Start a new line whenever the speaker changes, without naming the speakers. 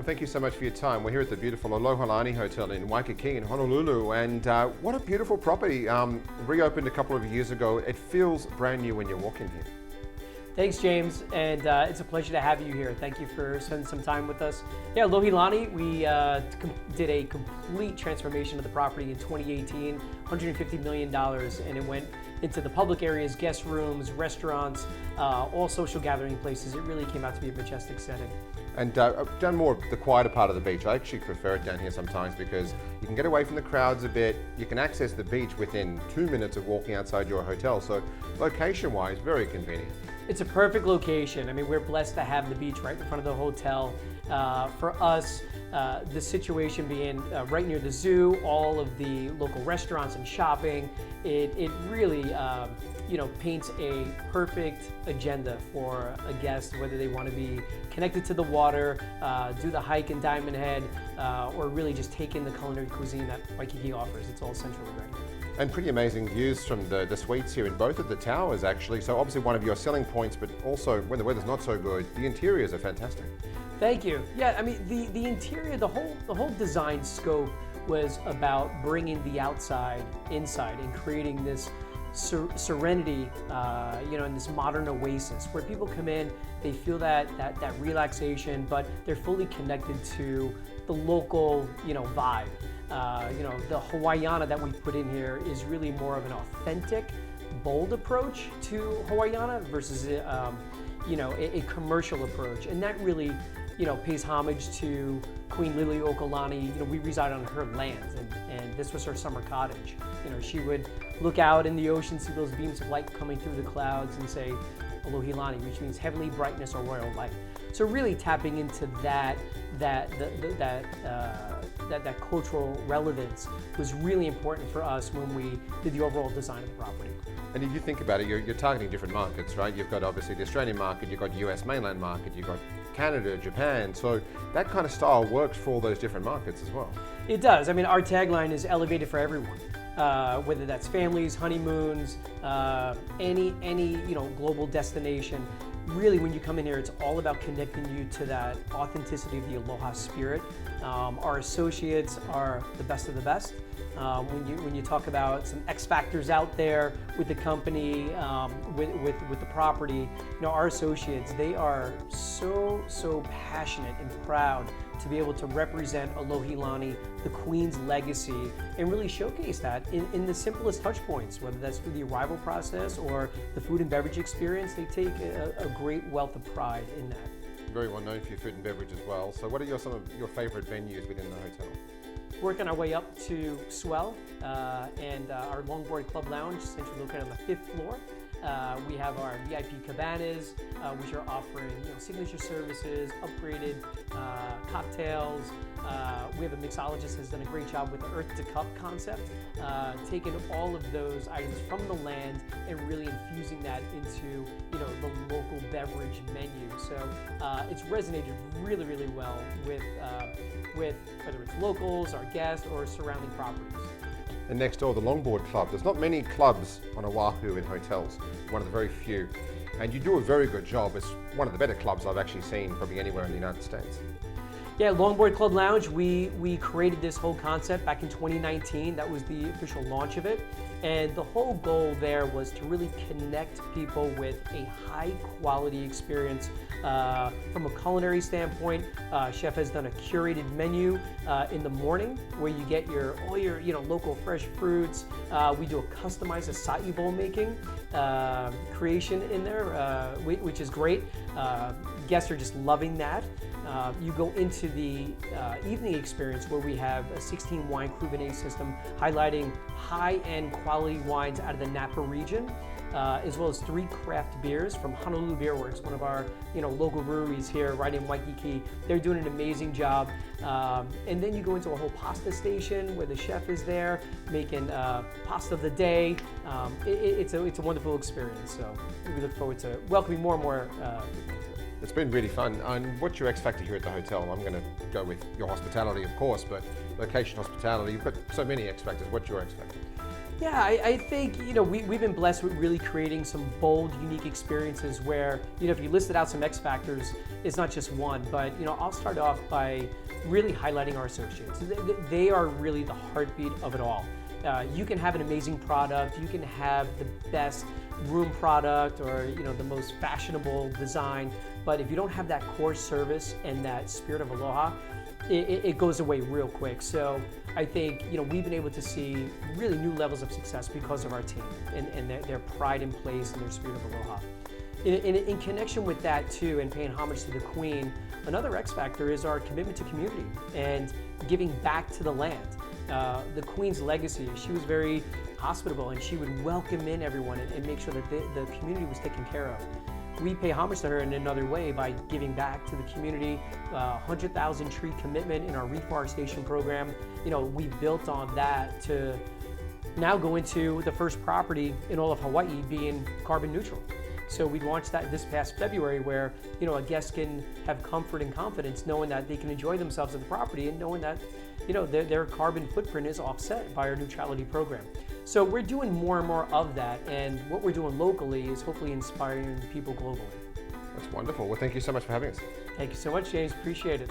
Well, thank you so much for your time. We're here at the beautiful Alohilani Hotel in Waikiki in Honolulu, and what a beautiful property. Reopened a couple of years ago. It feels brand new when you walk in here.
Thanks, James, and it's a pleasure to have you here. Thank you for spending some time with us. Yeah, Alohilani, we did a complete transformation of the property in 2018, $150 million, and it went into the public areas, guest rooms, restaurants, all social gathering places. It really came out to be a majestic setting.
And done more the quieter part of the beach. I actually prefer it down here sometimes because you can get away from the crowds a bit. You can access the beach within 2 minutes of walking outside your hotel. So location-wise, very convenient.
It's a perfect location. I mean, we're blessed to have the beach right in front of the hotel. For us, the situation being right near the zoo, all of the local restaurants and shopping, it really paints a perfect agenda for a guest, whether they want to be connected to the water, do the hike in Diamond Head, or really just take in the culinary cuisine that Waikiki offers. It's all centrally right here.
And pretty amazing views from the suites here in both of the towers, actually. So obviously one of your selling points, but also when the weather's not so good, the interiors are fantastic.
Thank you. Yeah, I mean, the interior, the whole design scope was about bringing the outside inside and creating this serenity, in this modern oasis where people come in, they feel that relaxation, but they're fully connected to the local, vibe. The Hawaiiana that we put in here is really more of an authentic, bold approach to Hawaiiana versus a commercial approach, and that really pays homage to Queen Liliuokalani. We reside on her lands, and this was her summer cottage. She would look out in the ocean, see those beams of light coming through the clouds, and say Alohilani, which means heavenly brightness or royal light. So really tapping into that cultural relevance was really important for us when we did the overall design of the property.
And if you think about it, you're targeting different markets, right? You've got obviously the Australian market, you've got US mainland market, you've got Canada, Japan. So that kind of style works for all those different markets as well.
It does. I mean, our tagline is elevated for everyone. Whether that's families, honeymoons, any global destination. Really, when you come in here, it's all about connecting you to that authenticity of the Aloha spirit. Our associates are the best of the best. When you talk about some X factors out there with the company, with the property, our associates, they are so passionate and proud to be able to represent Alohilani, the Queen's legacy, and really showcase that in the simplest touch points, whether that's through the arrival process or the food and beverage experience. They take a great wealth of pride in that.
Very well known for your food and beverage as well. So what are some of your favorite venues within the hotel?
Working our way up to Swell and our Longboard Club Lounge, essentially located on the 5th floor. We have our VIP cabanas, which are offering signature services, upgraded cocktails. We have a mixologist who's done a great job with the Earth to Cup concept, taking all of those items from the land and really infusing that into the local beverage menu. So it's resonated really, really well with whether it's locals, our guests, or surrounding properties.
And next door, the Longboard Club. There's not many clubs on Oahu in hotels, one of the very few. And you do a very good job. It's one of the better clubs I've actually seen probably anywhere in the United States.
Yeah, Longboard Club Lounge, we created this whole concept back in 2019. That was the official launch of it. And the whole goal there was to really connect people with a high quality experience. From a culinary standpoint, chef has done a curated menu in the morning where you get all your local fresh fruits. We do a customized acai bowl making creation in there, which is great. Guests are just loving that. You go into the evening experience where we have a 16 wine Cruvinet system highlighting high-end quality wines out of the Napa region, as well as 3 craft beers from Honolulu Beer Works, one of our local breweries here right in Waikiki. They're doing an amazing job. And then you go into a whole pasta station where the chef is there making pasta of the day. It's a wonderful experience. So we look forward to welcoming more and more.
It's been really fun. And what's your X factor here at the hotel? I'm going to go with your hospitality, of course, but location, hospitality. You've got so many X factors. What's your X factor?
Yeah, I think, we've been blessed with really creating some bold, unique experiences where, if you listed out some X factors, it's not just one, but, I'll start off by really highlighting our associates. They are really the heartbeat of it all. You can have an amazing product, you can have the best room product or, the most fashionable design, but if you don't have that core service and that spirit of aloha, it goes away real quick. So I think, we've been able to see really new levels of success because of our team and their pride in place and their spirit of aloha. In connection with that too, and paying homage to the Queen, another X factor is our commitment to community and giving back to the land. The Queen's legacy, she was very hospitable and she would welcome in everyone and make sure that the community was taken care of. We pay homage to her in another way by giving back to the community, 100,000 tree commitment in our reforestation program. We built on that to now go into the first property in all of Hawaii being carbon neutral. So we launched that this past February where, a guest can have comfort and confidence knowing that they can enjoy themselves at the property and knowing that, their carbon footprint is offset by our neutrality program. So we're doing more and more of that, and what we're doing locally is hopefully inspiring people globally.
That's wonderful. Well, thank you so much for having us.
Thank you so much, James. Appreciate it.